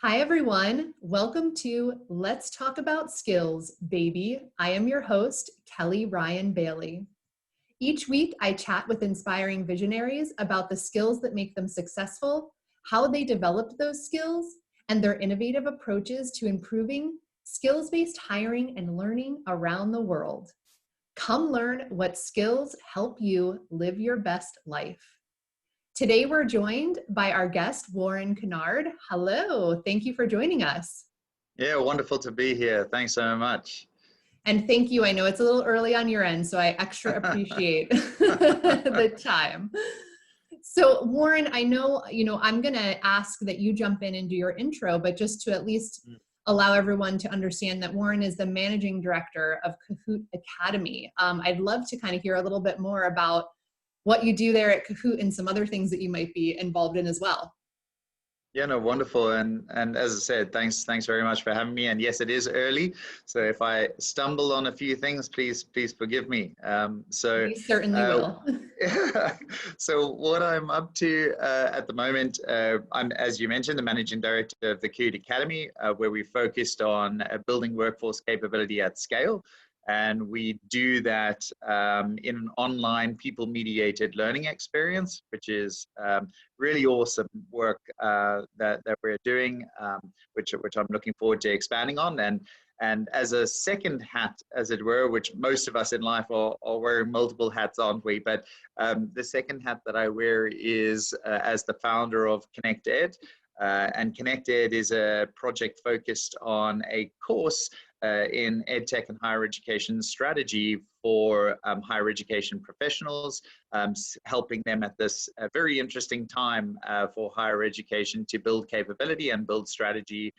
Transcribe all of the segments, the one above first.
Hi, everyone. Welcome to Let's Talk About Skills, Baby. I am your host, Kelly Ryan Bailey. Each week, I chat with inspiring visionaries about the skills that make them successful, how they developed those skills, and their innovative approaches to improving skills-based hiring and learning around the world. Come learn what skills help you live your best life. Today, we're joined by our guest, Warren Kennard. Hello, thank you for joining us. Yeah, wonderful to be here. Thanks so much. And thank you. I know it's a little early on your end, so I extra appreciate the time. So Warren, I know, I'm going to ask that you jump in and do your intro, but just to at least allow everyone to understand that Warren is the managing director of Cahoot Academy. I'd love to kind of hear a little bit more about what you do there at Cahoot and some other things that you might be involved in as well. Yeah, no, wonderful. And as I said, thanks very much for having me. And yes, it is early, so if I stumble on a few things, please forgive me. We certainly will. So what I'm up to at the moment, I'm, as you mentioned, the managing director of the Cahoot Academy, where we focused on building workforce capability at scale. And we do that in an online people-mediated learning experience, which is really awesome work that we're doing, which I'm looking forward to expanding on. And as a second hat, as it were, which most of us in life are wearing multiple hats, aren't we? But the second hat that I wear is as the founder of Connect. And Connect is a project focused on a course in EdTech and higher education strategy for higher education professionals, helping them at this very interesting time for higher education to build capability and build strategy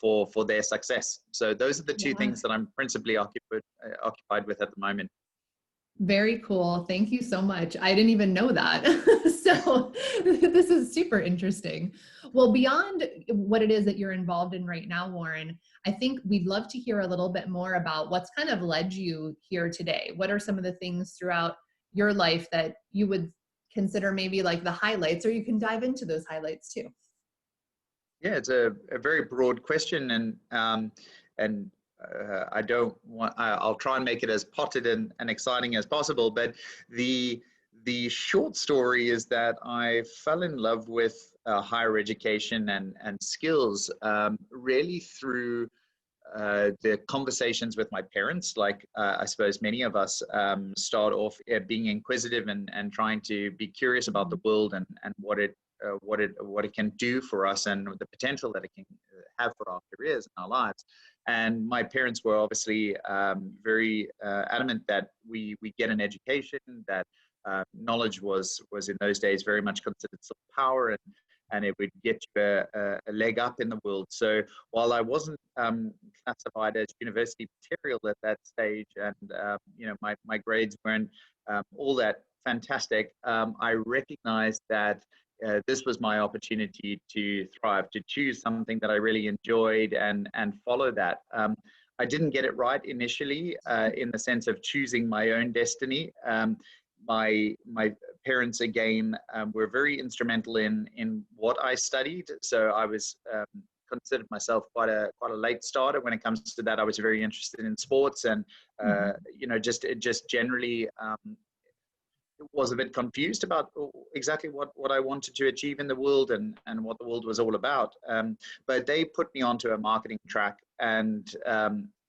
for their success. So those are the two things that I'm principally occupied with at the moment. Very cool. Thank you so much. I didn't even know that. So this is super interesting. Well, beyond what it is that you're involved in right now, Warren, I think we'd love to hear a little bit more about what's kind of led you here today. What are some of the things throughout your life that you would consider maybe like the highlights, or you can dive into those highlights too? Yeah, it's a very broad question, and I don't want. I'll try and make it as potted and exciting as possible. But the short story is that I fell in love with higher education and skills really through the conversations with my parents. Like I suppose many of us start off being inquisitive and trying to be curious about the world and what it can do for us and the potential that it can have for our careers and our lives. And my parents were obviously very adamant that we get an education, that knowledge was in those days very much considered power, and it would get you a leg up in the world. So while I wasn't classified as university material at that stage, and my grades weren't all that fantastic, I recognized that this was my opportunity to thrive, to choose something that I really enjoyed and follow that. I didn't get it right initially in the sense of choosing my own destiny. My parents again were very instrumental in what I studied. So I was considered myself quite a late starter when it comes to that. I was very interested in sports and just generally was a bit confused about exactly what I wanted to achieve in the world and what the world was all about. But they put me onto a marketing track and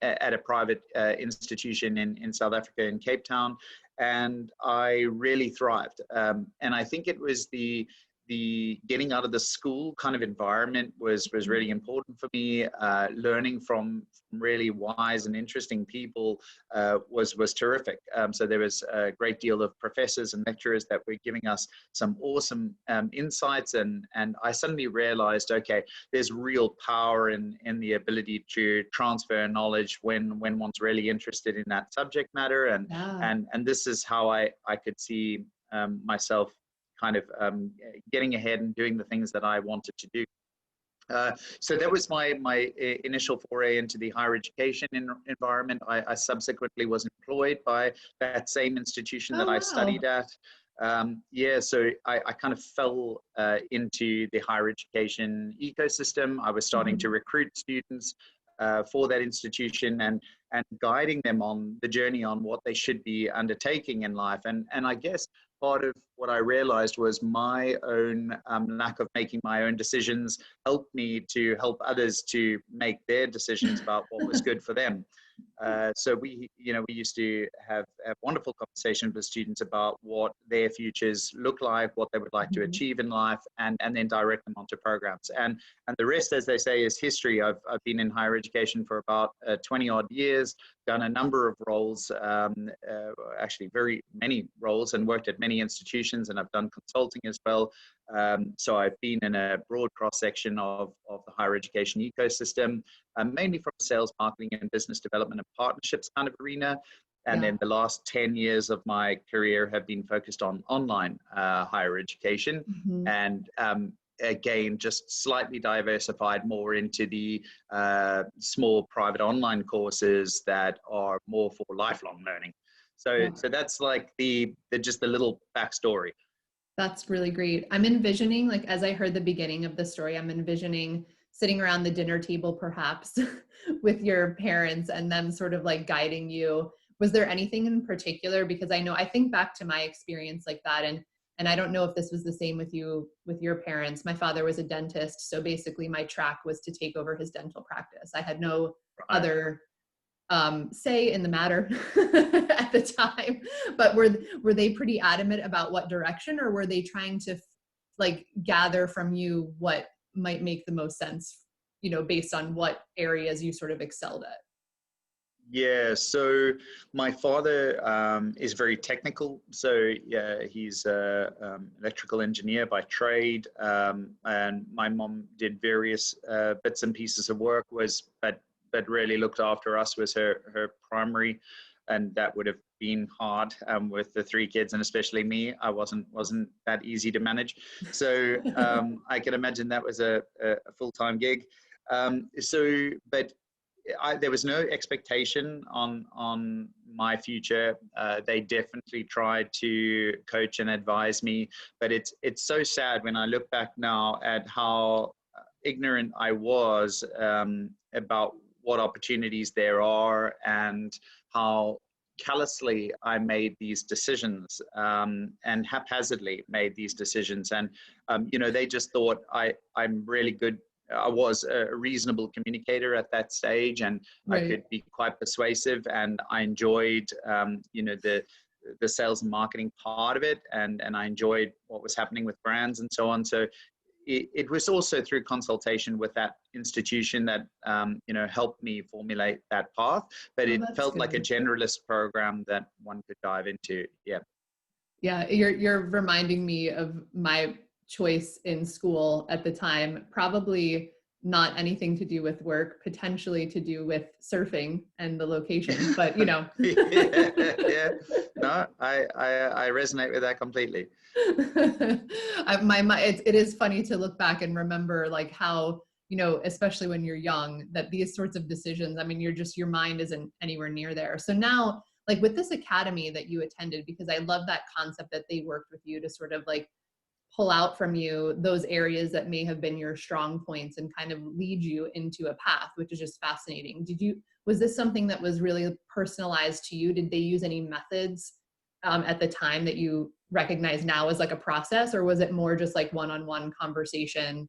at a private institution in South Africa, in Cape Town. And I really thrived. And I think it was the getting out of the school kind of environment was really important for me. Learning from really wise and interesting people was terrific. So there was a great deal of professors and lecturers that were giving us some awesome insights, and I suddenly realized, okay, there's real power in the ability to transfer knowledge when one's really interested in that subject matter, and this is how I could see myself kind of getting ahead and doing the things that I wanted to do. So that was my initial foray into the higher education environment. I subsequently was employed by that same institution that I studied at. Yeah, so I kind of fell into the higher education ecosystem. I was starting to recruit students for that institution and guiding them on the journey on what they should be undertaking in life. And I guess part of what I realized was my own lack of making my own decisions helped me to help others to make their decisions about what was good for them. So we used to have wonderful conversations with students about what their futures look like, what they would like to achieve in life, and then direct them onto programs. And the rest, as they say, is history. I've been in higher education for about 20 odd years, done a number of roles, actually very many roles, and worked at many institutions, and I've done consulting as well. So I've been in a broad cross section of the higher education ecosystem, mainly from sales, marketing, and business development and partnerships kind of arena. And then the last 10 years of my career have been focused on online higher education. And again, just slightly diversified more into the small private online courses that are more for lifelong learning. So that's like just the little backstory. That's really great. I'm envisioning, like, as I heard the beginning of the story, I'm envisioning sitting around the dinner table, perhaps with your parents and them sort of like guiding you. Was there anything in particular? Because I think back to my experience like that. And I don't know if this was the same with you, with your parents. My father was a dentist. So basically my track was to take over his dental practice. I had no other say in the matter at the time, but were they pretty adamant about what direction, or were they trying to like gather from you what might make the most sense, based on what areas you sort of excelled at? Yeah, so my father is very technical. So yeah, he's an electrical engineer by trade, and my mom did various bits and pieces of work. But really looked after us was her primary, and that would have been hard with the three kids, and especially me. I wasn't that easy to manage. So I can imagine that was a full-time gig. But there was no expectation on my future. They definitely tried to coach and advise me, but it's so sad when I look back now at how ignorant I was about what opportunities there are and how callously I made these decisions and haphazardly made these decisions. And, they just thought I'm really good. I was a reasonable communicator at that stage, and I could be quite persuasive, and I enjoyed, the sales and marketing part of it. And I enjoyed what was happening with brands and so on. So it was also through consultation with that institution that, helped me formulate that path, but it felt like a generalist program that one could dive into. Yeah. Yeah. You're reminding me of my choice in school at the time, probably not anything to do with work, potentially to do with surfing and the location, but yeah. No, I resonate with that completely. It is funny to look back and remember like how, especially when you're young, that these sorts of decisions, your mind isn't anywhere near there. So now, like with this academy that you attended, because I love that concept that they worked with you to sort of like pull out from you those areas that may have been your strong points and kind of lead you into a path, which is just fascinating. Was this something that was really personalized to you? Did they use any methods at the time that you recognize now as like a process, or was it more just like one-on-one conversation?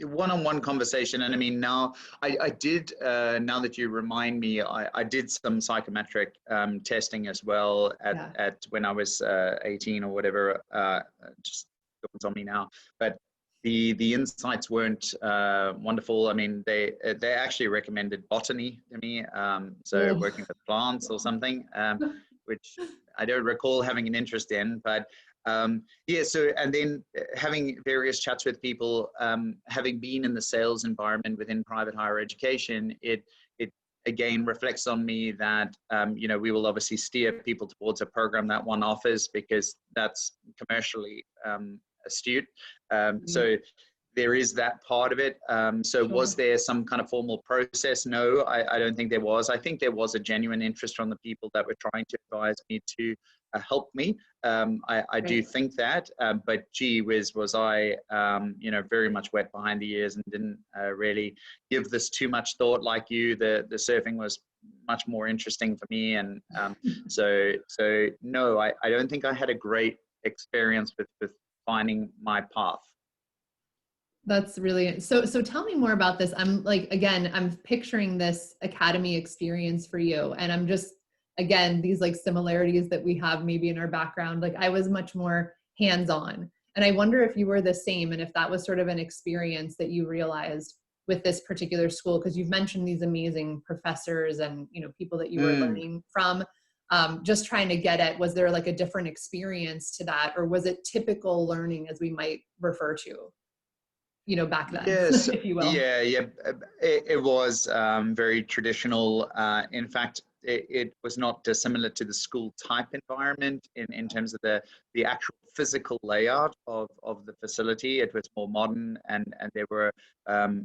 One-on-one conversation. And now I did, now that you remind me, I did some psychometric testing as well at when I was 18 or whatever, just dawns on me now. But the insights weren't wonderful. They actually recommended botany to me, so working with plants or something, which I don't recall having an interest in. But so, and then having various chats with people, having been in the sales environment within private higher education, it again reflects on me that, we will obviously steer people towards a program that one offers because that's commercially astute. So there is that part of it. Was there some kind of formal process? No, I don't think there was. I think there was a genuine interest from the people that were trying to advise me to helped me. I do think that, but gee whiz, was I, very much wet behind the ears and didn't really give this too much thought like you. The surfing was much more interesting for me, and so no, I don't think I had a great experience with finding my path. That's really so. So tell me more about this. I'm like, again, I'm picturing this academy experience for you, and I'm just, again, these like similarities that we have maybe in our background. Like I was much more hands-on, and I wonder if you were the same, and if that was sort of an experience that you realized with this particular school, because you've mentioned these amazing professors and people that you were learning from. Just trying to get at, was there like a different experience to that, or was it typical learning as we might refer to? Back then, Yes, if you will. yeah. It was very traditional. In fact, it was not dissimilar to the school type environment in terms of the actual physical layout of the facility. It was more modern, and there were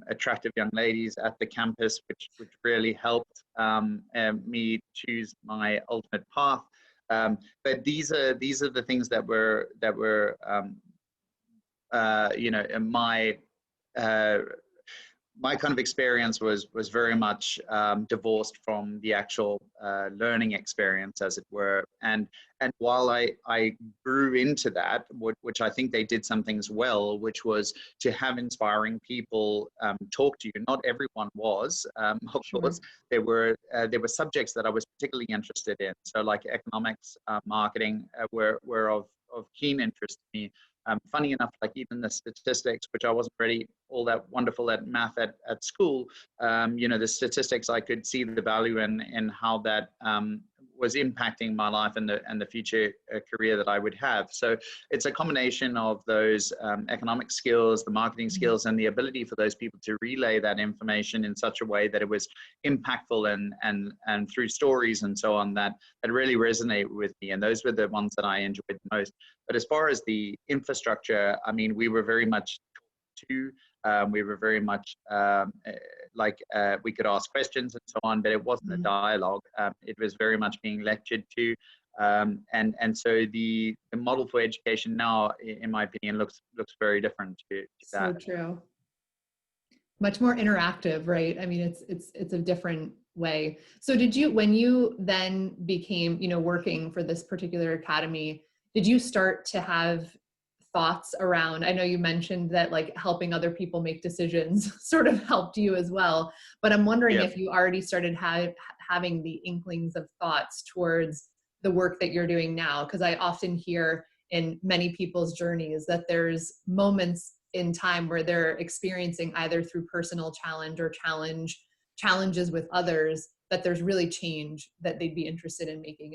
attractive young ladies at the campus, which really helped me choose my ultimate path. But these are the things that were uh, my kind of experience was very much divorced from the actual learning experience, as it were. And while I grew into that, which I think they did some things well, which was to have inspiring people talk to you. Not everyone was, of course. There were subjects that I was particularly interested in. So like economics, marketing were of keen interest to me. Funny enough, like even the statistics, which I wasn't really all that wonderful at math at school, the statistics, I could see the value in how that was impacting my life and the future career that I would have. So it's a combination of those economic skills, the marketing skills, and the ability for those people to relay that information in such a way that it was impactful and through stories and so on that really resonate with me. And those were the ones that I enjoyed the most. But as far as the infrastructure, I mean, we were very much we were very much we could ask questions and so on, but it wasn't a dialogue. It was very much being lectured to. And so the model for education now, in my opinion, looks very different to that. So true. Much more interactive, right? I mean, it's a different way. So when you then became, working for this particular academy, did you start to have thoughts around, I know you mentioned that like helping other people make decisions sort of helped you as well, but I'm wondering if you already started having the inklings of thoughts towards the work that you're doing now, because I often hear in many people's journeys that there's moments in time where they're experiencing, either through personal challenge or challenges with others, that there's really change that they'd be interested in making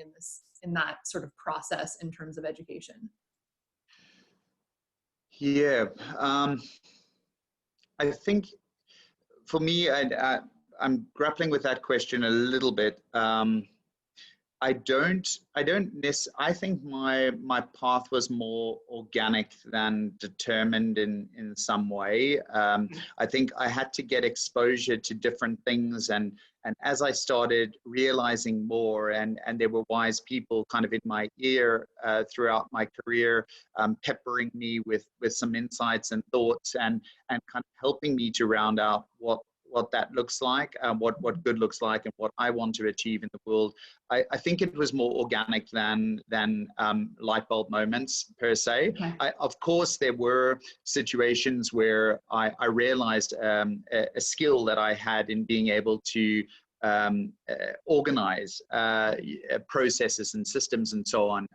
in that sort of process in terms of education. Yeah, I think for me, I'm grappling with that question a little bit. I think my path was more organic than determined in some way. I think I had to get exposure to different things, and as I started realizing more, and there were wise people kind of in my ear throughout my career, peppering me with some insights and thoughts, and kind of helping me to round out what that looks like, what good looks like, and what I want to achieve in the world. I think it was more organic than light bulb moments per se. Okay. Of course, there were situations where I realized a skill that I had in being able to organize processes and systems and so on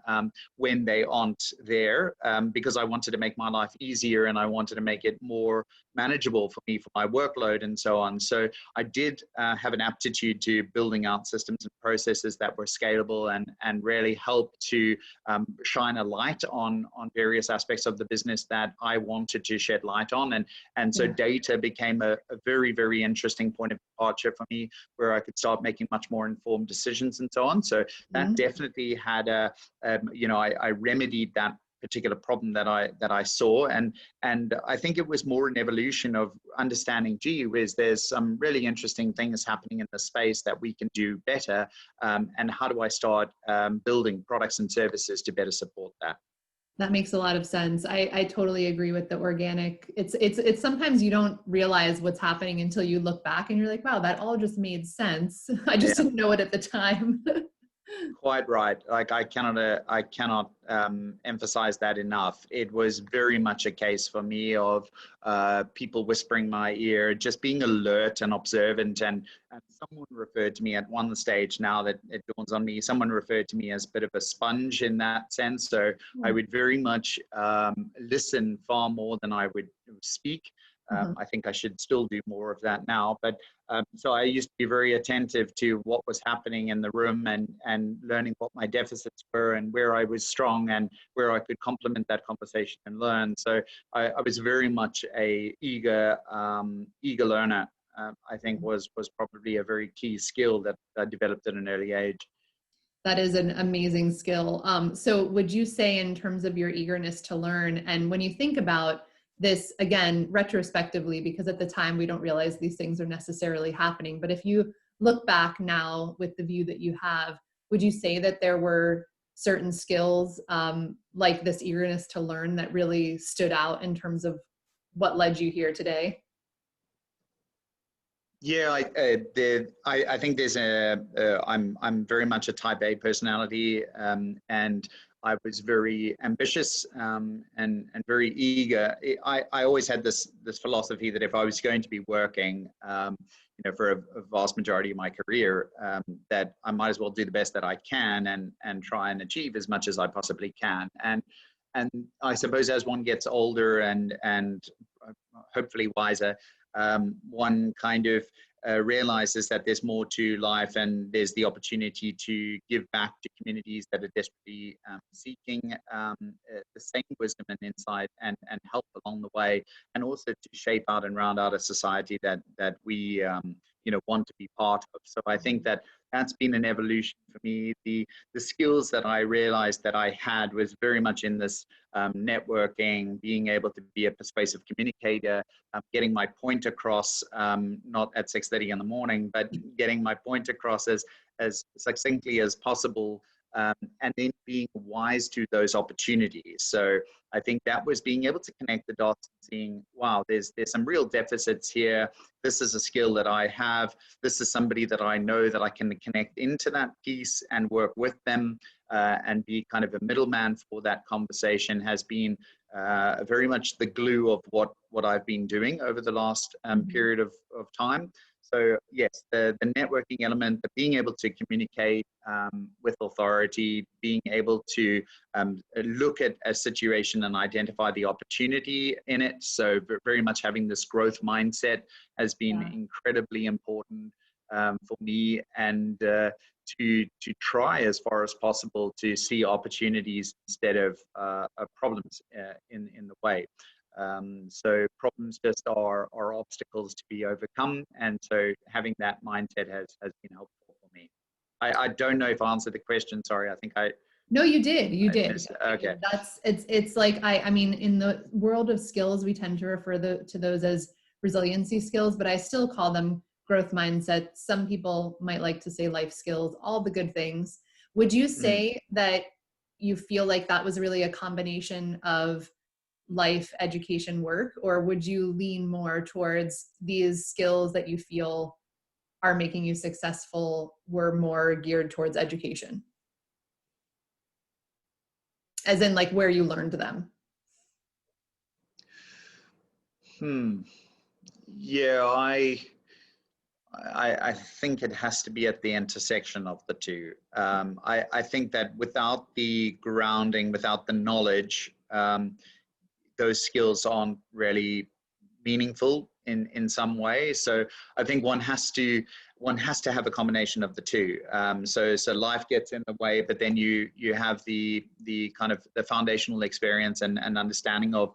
when they aren't there, because I wanted to make my life easier and I wanted to make it more manageable for me, for my workload and so on. So I did have an aptitude to building out systems and processes that were scalable and really help to shine a light on various aspects of the business that I wanted to shed light on. And so data became a very, very interesting point of departure for me, where I could start making much more informed decisions and so on. So that definitely had I remedied that particular problem that I saw, and I think it was more an evolution of understanding, gee whiz, there's some really interesting things happening in the space that we can do better, and how do I start building products and services to better support that. That makes a lot of sense. I totally agree with the organic. It's sometimes you don't realize what's happening until you look back and you're like, wow, that all just made sense. I just didn't know it at the time. Quite right. Like I cannot emphasize that enough. It was very much a case for me of people whispering my ear, just being alert and observant. And someone referred to me at one stage, now that it dawns on me, someone referred to me as a bit of a sponge in that sense. So I would very much listen far more than I would speak. I think I should still do more of that now, but so I used to be very attentive to what was happening in the room, and learning what my deficits were and where I was strong and where I could complement that conversation and learn. So I was very much a eager learner. I think was probably a very key skill that I developed at an early age. That is an amazing skill. So would you say, in terms of your eagerness to learn, and when you think about this, again, retrospectively, because at the time we don't realize these things are necessarily happening, but if you look back now with the view that you have, would you say that there were certain skills like this eagerness to learn that really stood out in terms of what led you here today? Yeah, I think there's I'm very much a type A personality, and I was very ambitious and very eager. I always had this philosophy that if I was going to be working, for a vast majority of my career, that I might as well do the best that I can and try and achieve as much as I possibly can. And I suppose as one gets older and hopefully wiser, one kind of realizes that there's more to life, and there's the opportunity to give back to communities that are desperately seeking the same wisdom and insight and help along the way, and also to shape out and round out a society that we want to be part of. So I think that's been an evolution for me. The skills that I realized that I had was very much in this networking, being able to be a persuasive communicator, getting my point across, not at 6:30 in the morning, but getting my point across as succinctly as possible, and then being wise to those opportunities. So I think that was being able to connect the dots and seeing, wow, there's some real deficits here. This is a skill that I have. This is somebody that I know that I can connect into that piece and work with them, and be kind of a middleman for that conversation, has been very much the glue of what I've been doing over the last period of time. So yes, the networking element, the being able to communicate with authority, being able to look at a situation and identify the opportunity in it. So very much having this growth mindset has been incredibly important for me, and to try as far as possible to see opportunities instead of problems in the way. So problems just are obstacles to be overcome, and so having that mindset has been helpful for me. I don't know if I answered the question. Sorry, I think I. No, you did. You did. Okay. It's like I mean, in the world of skills, we tend to refer to those as resiliency skills, but I still call them growth mindset. Some people might like to say life skills, all the good things. Would you say that you feel like that was really a combination of life, education, work, or would you lean more towards these skills that you feel are making you successful were more geared towards education? As in like where you learned them? Yeah, I think it has to be at the intersection of the two. I think that without the grounding, without the knowledge, those skills aren't really meaningful in some way. So I think one has to have a combination of the two. So life gets in the way, but then you have the kind of the foundational experience and understanding of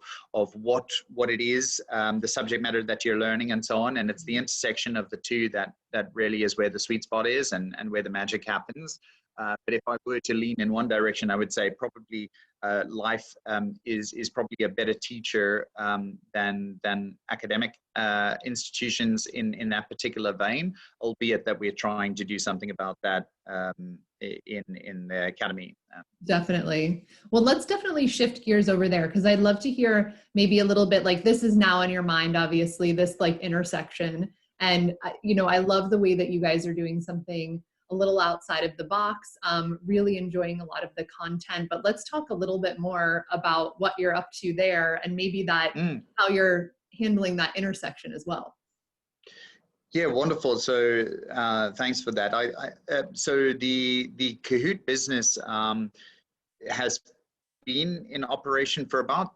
what it is, the subject matter that you're learning and so on. And it's the intersection of the two that really is where the sweet spot is and where the magic happens. But if I were to lean in one direction, I would say probably life is probably a better teacher than academic institutions in that particular vein, albeit that we're trying to do something about that in the academy. Definitely. Well, let's definitely shift gears over there, because I'd love to hear maybe a little bit, like, this is now in your mind, obviously, this like intersection. And, I love the way that you guys are doing something a little outside of the box, really enjoying a lot of the content. But let's talk a little bit more about what you're up to there, and maybe that how you're handling that intersection as well. Yeah, wonderful. So thanks for that. So the Kahoot business has been in operation for about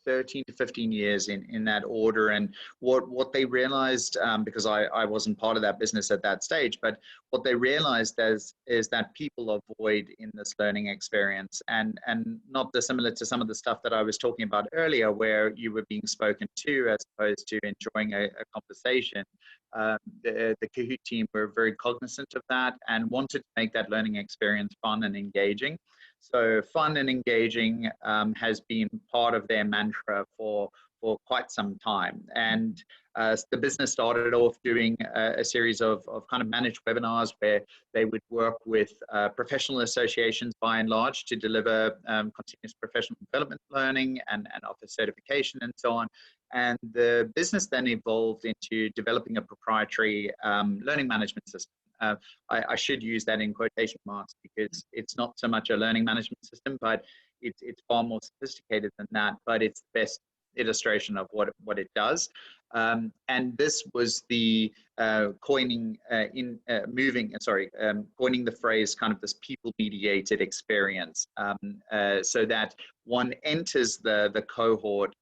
13 to 15 years in that order. And what they realized, because I wasn't part of that business at that stage, but what they realized is that people avoid in this learning experience, and not dissimilar to some of the stuff that I was talking about earlier, where you were being spoken to as opposed to enjoying a conversation. The Kahoot team were very cognizant of that and wanted to make that learning experience fun and engaging. So fun and engaging has been part of their mantra for quite some time. And the business started off doing a series of kind of managed webinars where they would work with professional associations by and large to deliver continuous professional development learning and offer certification and so on. And the business then evolved into developing a proprietary learning management system. I should use that in quotation marks, because it's not so much a learning management system, but it's far more sophisticated than that, but it's the best illustration of what it does. And this was the coining the phrase kind of this people-mediated experience, so that one enters the cohort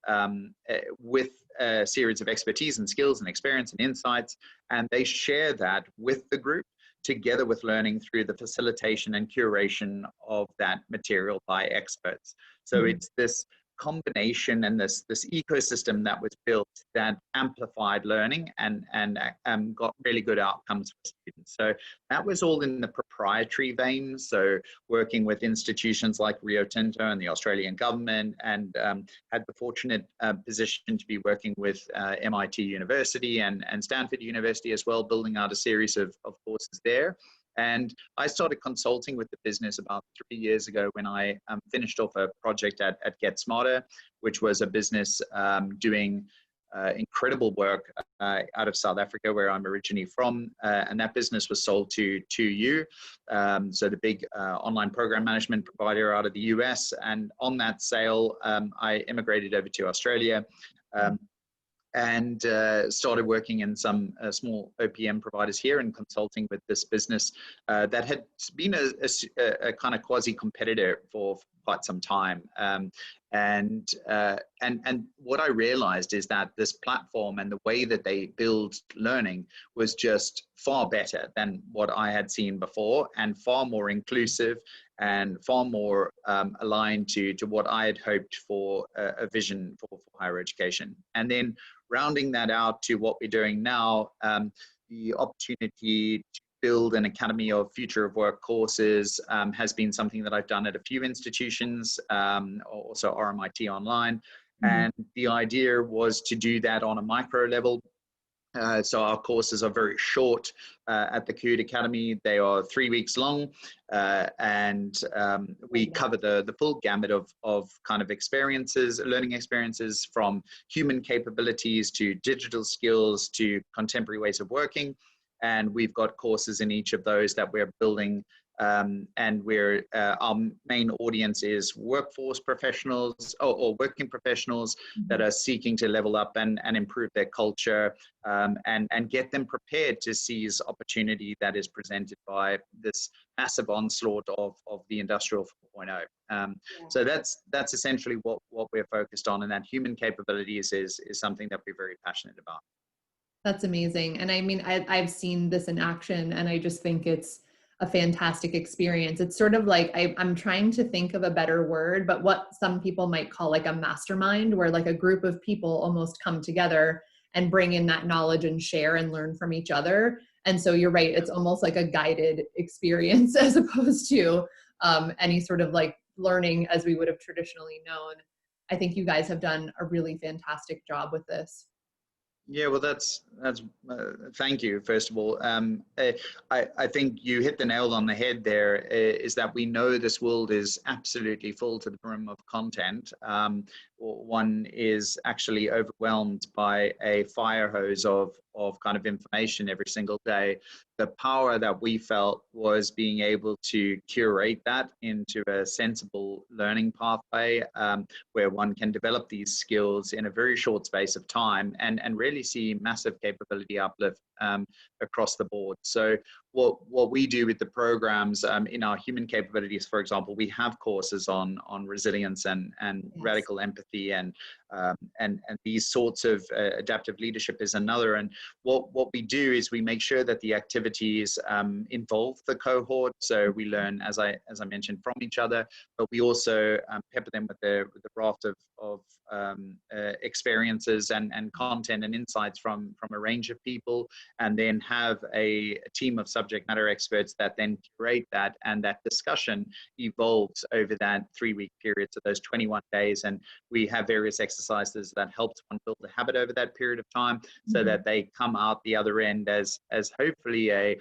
with a series of expertise and skills and experience and insights, and they share that with the group, together with learning through the facilitation and curation of that material by experts. So it's this combination and this ecosystem that was built that amplified learning and got really good outcomes for students. So that was all in the proprietary vein. So working with institutions like Rio Tinto and the Australian government, and had the fortunate position to be working with MIT University and Stanford University as well, building out a series of courses there. And I started consulting with the business about 3 years ago when I finished off a project at Get Smarter, which was a business doing incredible work out of South Africa, where I'm originally from. And that business was sold to 2U, so the big online program management provider out of the US. And on that sale, I immigrated over to Australia. And started working in some small OPM providers here and consulting with this business that had been a kind of quasi-competitor for quite some time. And what I realized is that this platform and the way that they build learning was just far better than what I had seen before, and far more inclusive and far more aligned to what I had hoped for a vision for higher education. And then rounding that out to what we're doing now, the opportunity to build an Academy of Future of Work courses has been something that I've done at a few institutions, also RMIT Online. And the idea was to do that on a micro level. So our courses are very short at the Cahoot Academy. They are 3 weeks long, and we cover the full gamut of kind of experiences, learning experiences, from human capabilities to digital skills to contemporary ways of working. And we've got courses in each of those that we're building. And our main audience is workforce professionals or working professionals that are seeking to level up and improve their culture, and get them prepared to seize opportunity that is presented by this massive onslaught of the Industrial 4.0. So that's essentially what we're focused on, and that human capabilities is something that we're very passionate about. That's amazing. And I mean, I've seen this in action, and I just think it's a fantastic experience. It's sort of like, I'm trying to think of a better word, but what some people might call like a mastermind, where like a group of people almost come together and bring in that knowledge and share and learn from each other. And so you're right, it's almost like a guided experience as opposed to any sort of like learning as we would have traditionally known. I think you guys have done a really fantastic job with this. Yeah, well, thank you, first of all. I think you hit the nail on the head there, is that we know this world is absolutely full to the brim of content. One is actually overwhelmed by a fire hose of kind of information every single day. The power that we felt was being able to curate that into a sensible learning pathway, where one can develop these skills in a very short space of time and really see massive capability uplift across the board. So what we do with the programs in our human capabilities, for example, we have courses on resilience and Yes. radical empathy and these sorts of adaptive leadership is another. And what we do is we make sure that the activities involve the cohort. So we learn, as I mentioned, from each other, but we also pepper them with the raft of experiences and content and insights from a range of people, and then have a team of subject matter experts that then curate that, and that discussion evolves over that 3-week period, so those 21 days. And we have various exercises that help one build a habit over that period of time, so that they come out the other end as hopefully a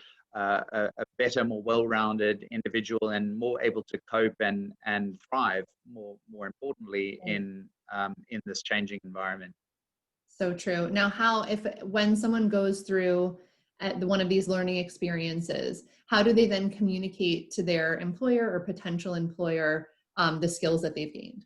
better, more well-rounded individual and more able to cope and thrive more importantly in this changing environment. So true. Now, when someone goes through one of these learning experiences, how do they then communicate to their employer or potential employer the skills that they've gained?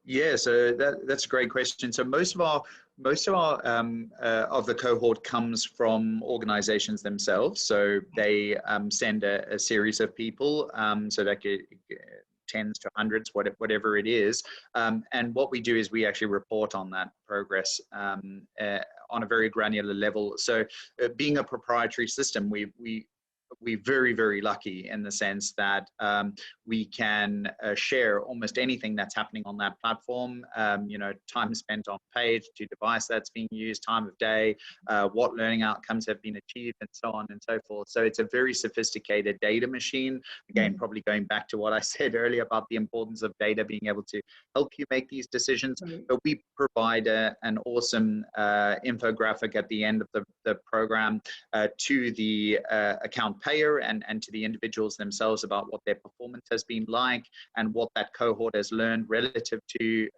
Yeah, so that's a great question. So most of our of the cohort comes from organizations themselves. So they send a series of people, so that could tens to hundreds, whatever it is. And what we do is we actually report on that progress on a very granular level. So being a proprietary system, we're very, very lucky in the sense that we can share almost anything that's happening on that platform. Time spent on page to device that's being used, time of day, what learning outcomes have been achieved, and so on and so forth. So it's a very sophisticated data machine. Again, probably going back to what I said earlier about the importance of data being able to help you make these decisions. But we provide an awesome infographic at the end of the program to the account payer and to the individuals themselves about what their performance has been like and what that cohort has learned relative to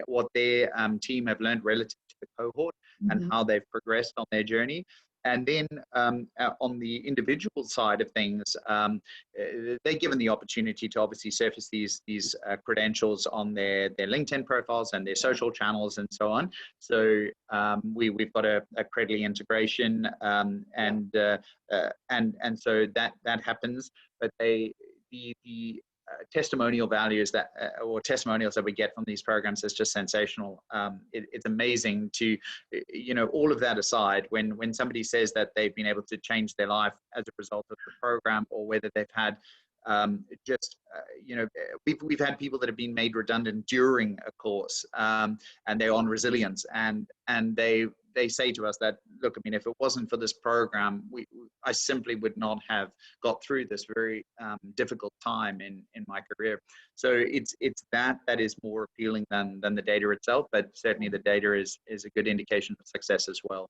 what their team have learned relative to the cohort and how they've progressed on their journey. And then on the individual side of things, they're given the opportunity to obviously surface these credentials on their LinkedIn profiles and their social channels and so on. So we've got a Credly integration, and so that happens. But the testimonial values or testimonials that we get from these programs is just sensational. It's amazing to, all of that aside, when somebody says that they've been able to change their life as a result of the program, or whether they've had we've had people that have been made redundant during a course, and they're on resilience, and they say to us that, look, I mean, if it wasn't for this program, I simply would not have got through this very difficult time in my career. So it's that is more appealing than the data itself, but certainly the data is a good indication of success as well.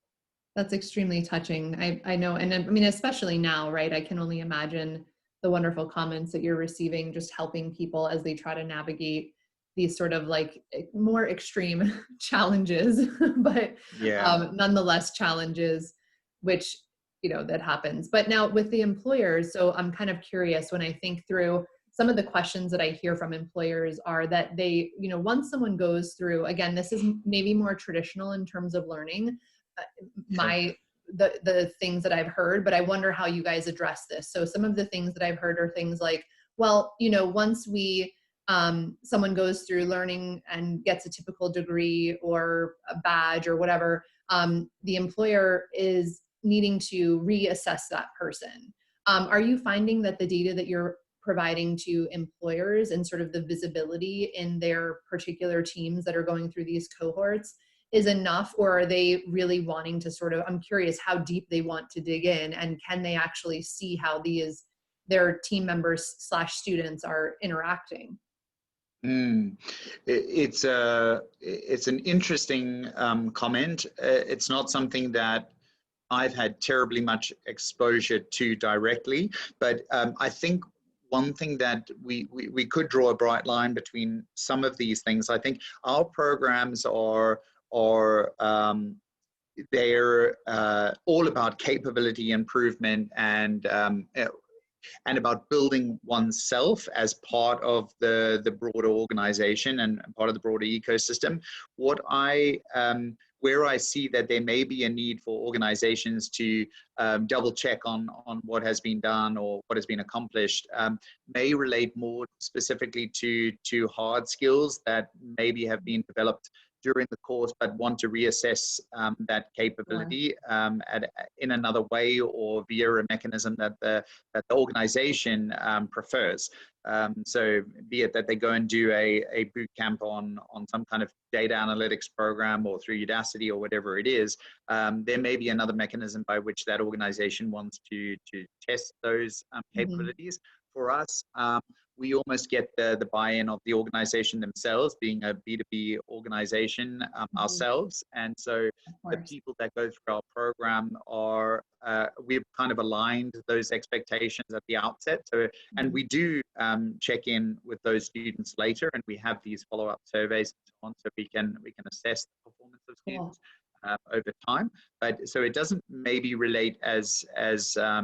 That's extremely touching. I know, and I mean, especially now, right? I can only imagine the wonderful comments that you're receiving, just helping people as they try to navigate these sort of like more extreme challenges, but nonetheless challenges, which, that happens. But now with the employers, so I'm kind of curious when I think through some of the questions that I hear from employers are that they, once someone goes through, again, this is maybe more traditional in terms of learning, the things that I've heard, but I wonder how you guys address this. So some of the things that I've heard are things like, well, once someone goes through learning and gets a typical degree or a badge or whatever, the employer is needing to reassess that person. Are you finding that the data that you're providing to employers and sort of the visibility in their particular teams that are going through these cohorts is enough, or are they really wanting to sort of, I'm curious how deep they want to dig in, and can they actually see how their team members / students are interacting? It's an interesting comment. It's not something that I've had terribly much exposure to directly, but I think one thing that we could draw a bright line between some of these things. I think our programs are they're all about capability improvement and about building oneself as part of the broader organization and part of the broader ecosystem. Where I see that there may be a need for organizations to double check on what has been done or what has been accomplished may relate more specifically to hard skills that maybe have been developed during the course, but want to reassess that capability in another way or via a mechanism that the organization prefers. So be it that they go and do a boot camp on some kind of data analytics program or through Udacity or whatever it is, there may be another mechanism by which that organization wants to test those capabilities. For us, we almost get the buy-in of the organization themselves, being a B2B organization ourselves. And so the people that go through our program are, we've kind of aligned those expectations at the outset. So, and we do check in with those students later, and we have these follow-up surveys and so on, so we can assess the performance of students over time. But so it doesn't maybe relate as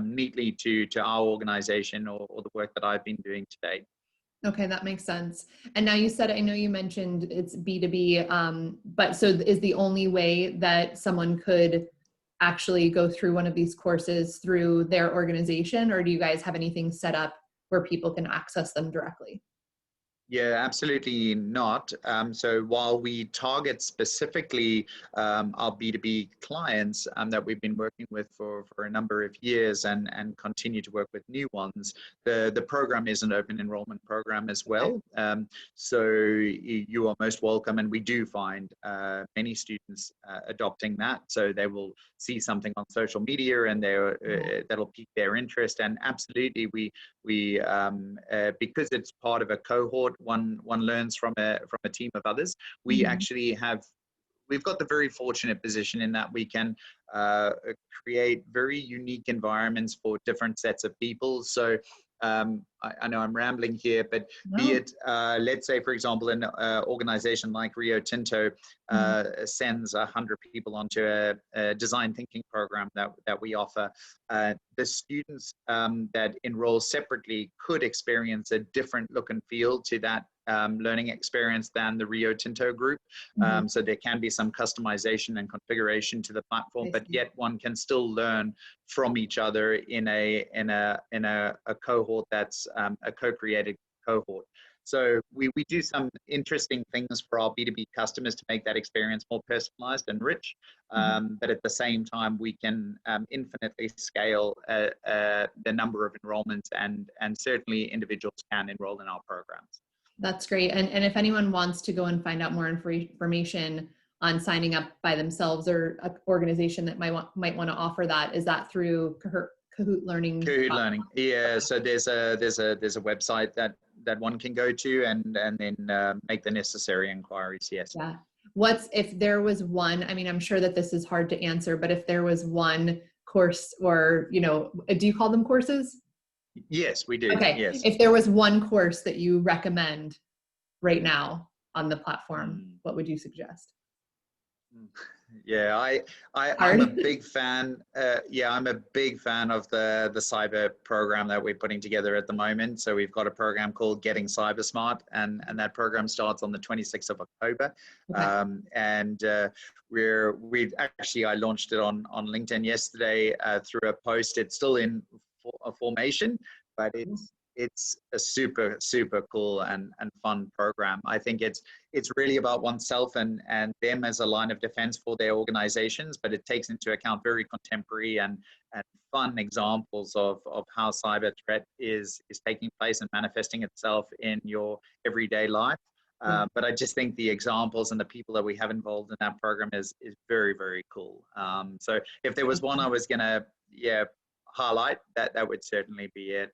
neatly to our organization or the work that I've been doing today. Okay, that makes sense. And now you said, I know you mentioned it's B2B, but so is the only way that someone could actually go through one of these courses through their organization, or do you guys have anything set up where people can access them directly? Yeah, absolutely not. So while we target specifically our B2B clients that we've been working with for a number of years and continue to work with new ones, the program is an open enrollment program as well. So you are most welcome, and we do find many students adopting that. So they will see something on social media and that'll pique their interest. And absolutely, we because it's part of a cohort, one learns from a team of others. We actually we've got the very fortunate position in that we can create very unique environments for different sets of people. So I know I'm rambling here, but be it, let's say, for example, an organization like Rio Tinto sends 100 people onto a design thinking program that we offer. The students that enroll separately could experience a different look and feel to that learning experience than the Rio Tinto group. So there can be some customization and configuration to the platform, but yet one can still learn from each other in a cohort that's a co-created cohort. So we do some interesting things for our B2B customers to make that experience more personalized and rich. But at the same time, we can infinitely scale the number of enrollments, and certainly individuals can enroll in our programs. That's great. And if anyone wants to go and find out more information on signing up by themselves, or an organization that might want to offer that, is that through Cahoot Learning? Kahoot Learning, yeah. So there's a website that one can go to and then make the necessary inquiries. Yes. Yeah. If there was one? I mean, I'm sure that this is hard to answer, but if there was one course, or do you call them courses? Yes, we do. Okay. Yes. If there was one course that you recommend right now on the platform, what would you suggest? Yeah, I'm a big fan. I'm a big fan of the cyber program that we're putting together at the moment. So we've got a program called Getting Cybersmart, and that program starts on the 26th of October. I launched it on LinkedIn yesterday through a post. It's still in formation, but it's a super cool and fun program. I think it's really about oneself and them as a line of defense for their organizations, but it takes into account very contemporary and fun examples of how cyber threat is taking place and manifesting itself in your everyday life. Yeah. But I just think the examples and the people that we have involved in that program is very, very cool. So if there was one I was gonna, highlight, that would certainly be it.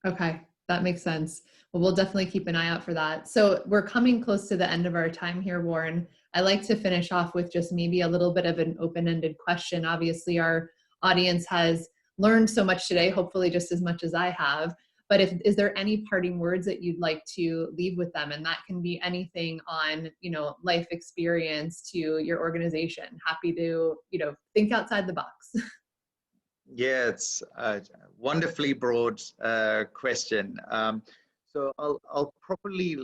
Okay, that makes sense. Well, we'll definitely keep an eye out for that. So we're coming close to the end of our time here, Warren. I like to finish off with just maybe a little bit of an open-ended question. Obviously, our audience has learned so much today, hopefully just as much as I have. But is there any parting words that you'd like to leave with them? And that can be anything on, life experience to your organization. Happy to, think outside the box. Yeah, it's a wonderfully broad question. So I'll probably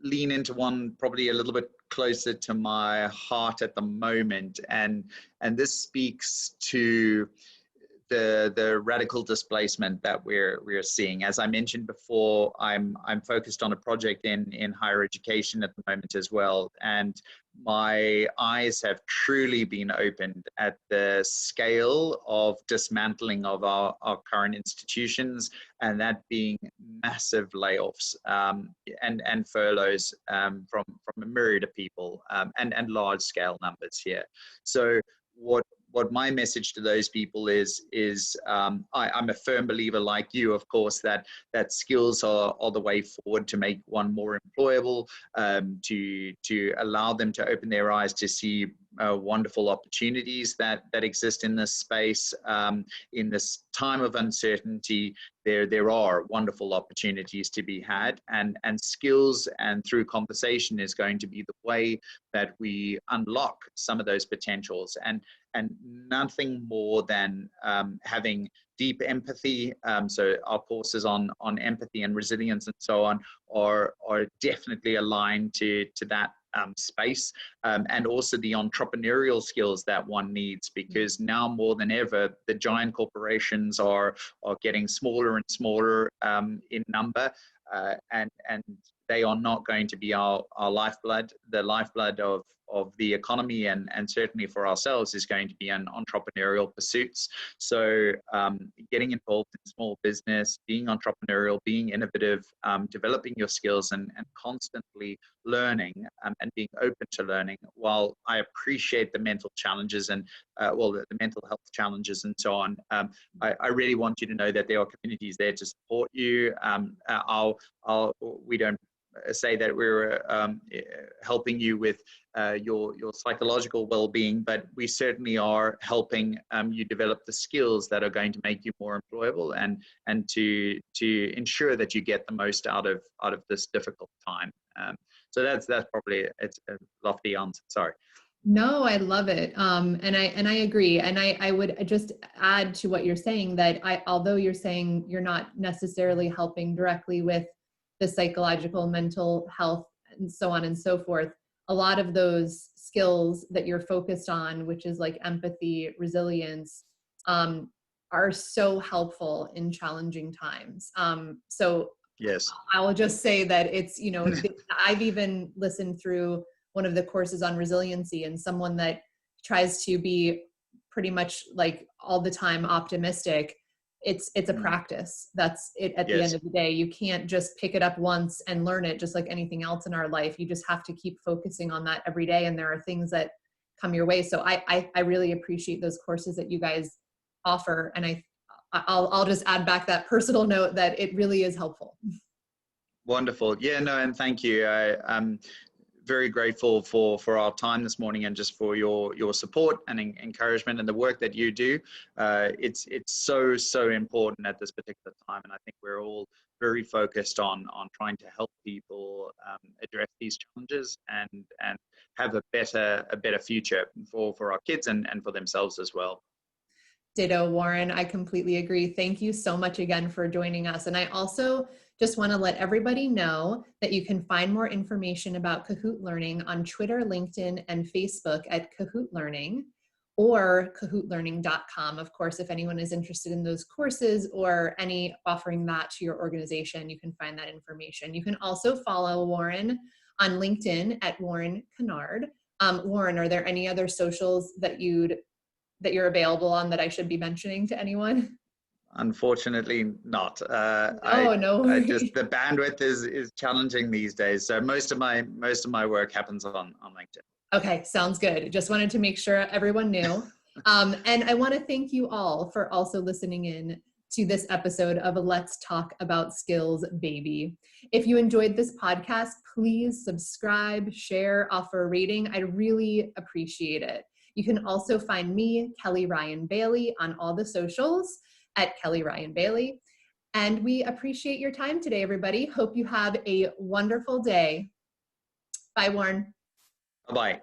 lean into one probably a little bit closer to my heart at the moment, and this speaks to the radical displacement that we're seeing. As I mentioned before, I'm focused on a project in higher education at the moment as well, and my eyes have truly been opened at the scale of dismantling of our current institutions, and that being massive layoffs and furloughs from a myriad of people, and large scale numbers here. So what my message to those people is I'm a firm believer, like you, of course, that skills are the way forward to make one more employable, to allow them to open their eyes to see wonderful opportunities that exist in this space. In this time of uncertainty, there are wonderful opportunities to be had, and skills and through conversation is going to be the way that we unlock some of those potentials, and nothing more than having deep empathy. So our courses on empathy and resilience and so on are definitely aligned to that space, and also the entrepreneurial skills that one needs, because now more than ever the giant corporations are getting smaller and smaller in number, and they are not going to be our lifeblood. The lifeblood of the economy, and certainly for ourselves, is going to be in entrepreneurial pursuits. So getting involved in small business, being entrepreneurial, being innovative, developing your skills, and constantly learning, and being open to learning. While I appreciate the mental challenges and the mental health challenges and so on, I really want you to know that there are communities there to support you. We don't say that we're helping you with your psychological well-being, but we certainly are helping you develop the skills that are going to make you more employable, and to ensure that you get the most out of this difficult time. So that's probably, it's a lofty answer. Sorry. No, I love it. And I agree. And I would just add to what you're saying that although you're saying you're not necessarily helping directly with the psychological, mental health, and so on and so forth, a lot of those skills that you're focused on, which is like empathy, resilience, are so helpful in challenging times. So Yes. I will just say that it's, I've even listened through one of the courses on resiliency, and someone that tries to be pretty much like all the time optimistic. It's a practice. That's it at the end Yes. of the day. You can't just pick it up once and learn it, just like anything else in our life. You just have to keep focusing on that every day. And there are things that come your way. So I really appreciate those courses that you guys offer. And I'll just add back that personal note that it really is helpful. Wonderful. Yeah, no, and thank you. I'm very grateful for our time this morning, and just for your support and encouragement and the work that you do. It's so important at this particular time, and I think we're all very focused on trying to help people address these challenges and have a better future for our kids and for themselves as well. Ditto, Warren. I completely agree. Thank you so much again for joining us. And I also just want to let everybody know that you can find more information about Cahoot Learning on Twitter, LinkedIn, and Facebook at Cahoot Learning, or cahootlearning.com. Of course, if anyone is interested in those courses or any offering that to your organization, you can find that information. You can also follow Warren on LinkedIn at Warren Kennard. Warren, are there any other socials that you're available on that I should be mentioning to anyone? Unfortunately not. No I just, worries. the bandwidth is challenging these days. So most of my work happens on LinkedIn. Okay, sounds good. Just wanted to make sure everyone knew. And I want to thank you all for also listening in to this episode of Let's Talk About Skills, Baby. If you enjoyed this podcast, please subscribe, share, offer a rating. I'd really appreciate it. You can also find me, Kelly Ryan Bailey, on all the socials at Kelly Ryan Bailey. And we appreciate your time today, everybody. Hope you have a wonderful day. Bye, Warren. Bye-bye.